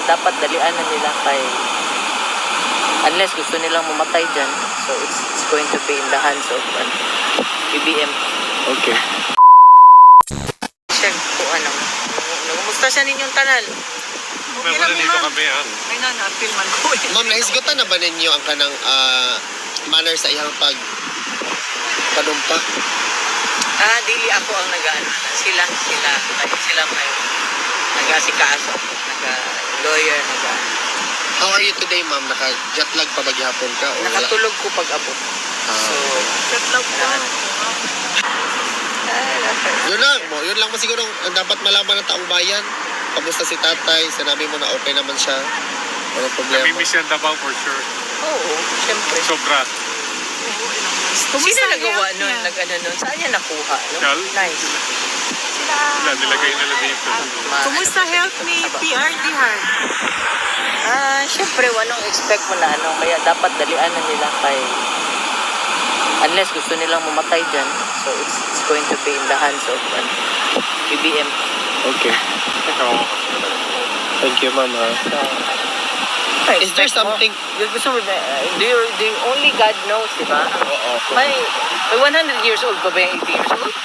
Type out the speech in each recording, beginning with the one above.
dapat dalian na nila kay unless gusto nilang mamatay dyan. So it's going to be in the hands of BBM. Okay. Check po ano. Nagumusta sa ninyong tanan? May wala dito kami yan. Ay na, na-feel man ko eh. Ma'am, nahisgutan na ba ninyo ang kanang manner sa iyang panumpa? Dili ako ang nag-ano. Sila may nag-asikaso, nag-lawyer, How are you today, ma'am? Naka-jetlag pa maghapon ka? O wala? nakatulog ko pag-abot. So, Jetlag pa. Yun lang mo siguro ang dapat malaman ng taong bayan. Kamusta si tatay? Sinabi mo na okay naman siya. Walang problema. Namimiss yan Davao for sure. oo, syempre. Sobra. Sino nagawa nun? Nag-ano nun? Saan niya nakuha? No? Kal? Nice. Wala, nilagay nila dito. Kumusta health ni PRD Hard? Syempre, wanong expect mo na ano, kaya dapat dalian na nila kay unless gusto nilang mamatay dyan. So it's going to be in the hands of BBM. Okay. Oo. Thank you, ma'am. Is there something... Gusto mo, do you only God knows, di ba? Oo. May 100 years old pa ba yung 80 years old?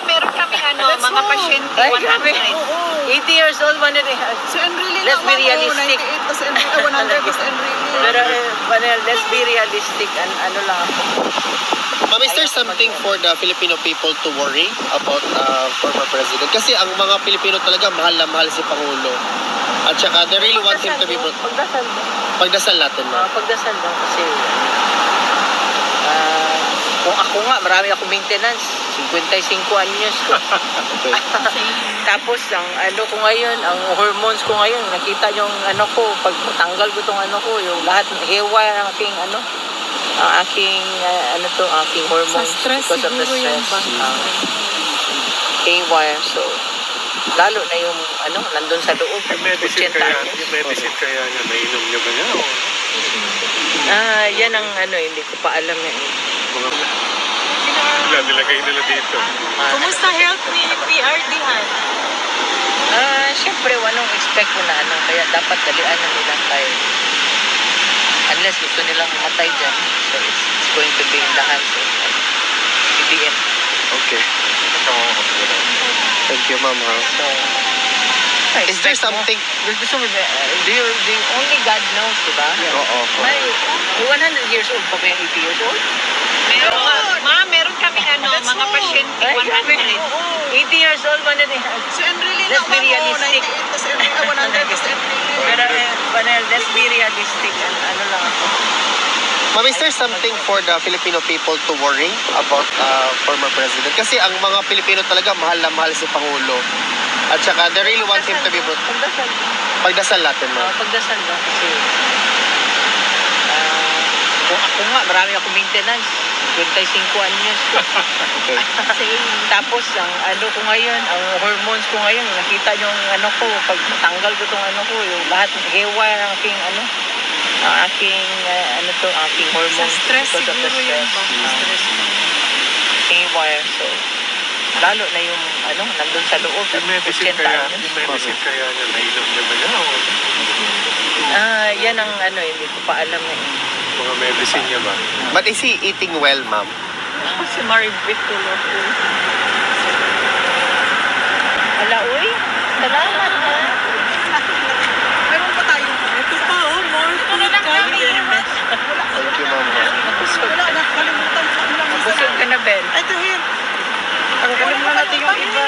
Meron kami mga pasyente, Ay, grabe. 80 years old, 100. Si Enrile Let's be realistic. 98 kasi Enrile, 100 kasi Enrile. Pero, Manel, let's be realistic. Ano lang ako. Ma'am, is there something for the Filipino people to worry about former president? Kasi ang mga Pilipino talaga mahal na mahal si Pangulo. At saka, they really want him to be... Pagdasal daw. Pagdasal natin, ma'am. Pagdasal daw kasi kung ako nga, marami ako maintenance. 55 anyos ko. Okay. Tapos, ang ano ko ngayon, ang hormones ko ngayon, nakita yung ano ko, pag tanggal ko tong ano ko, yung lahat ng hewa ng aking ano, ang aking, aking hormones. Sa stress because of the siguro yung stress. Haywire, so, lalo na yung, nandun sa loob. Yung medicine 80 kaya, anyos. yung medicine kaya niya, nainom niya ba niya? O Yan ang hindi ko pa alam yan. wala, nilagay nila dito. Kumusta health ni PRD Hard? Siyempre, wanong expect mo na kaya dapat dalian na nila kay unless gusto nilang mamatay dyan. So it's going to be in the hands of BBM. Okay. Oo. Thank you, ma'am. So, Is there something... Gusto mo, do you only God knows, di ba? Oo. May 100 years old pa ba yung 80 years old? Meron kami mga pasyente, Ay, 80 years old, 100. Si Enrile Let's be realistic. 98 kasi Enrile, 100 kasi Enrile. Pero, Manel, let's be realistic. Ano lang ako. Ma'am, is there something for the Filipino people to worry about former president? Kasi ang mga Pilipino talaga mahal na mahal si Pangulo. At saka, they really want him to be... Pagdasal. Pagdasal natin, ma'am. Pagdasal daw kasi kung ako nga, marami ako maintenance. 55 anyos ko. Okay. Tapos, ang ano ko ngayon, ang hormones ko ngayon, nakita yung ano ko, pag tanggal ko tong ano ko, yung lahat ng hewa ng aking ang aking aking Sa hormones. stress because of the siguro yun ba? stress. Haywire, so lalo na yung nandun sa loob. Yung medicine 80 kaya, anyos. yung medicine kaya niya, nainom niya ba niya? O Yan ang hindi ko pa alam eh. mga medicine niya ba? But is he eating well, ma'am? Si Maribeth Tulopo. Ala, uy, salamat na. Meron pa tayo. Ito pa, more food Thank you very much. Thank you, ma'am. Wala na, kalimutan ko lang. Busog ka na, Ben. Ito here. Ang galing na natin yung iba.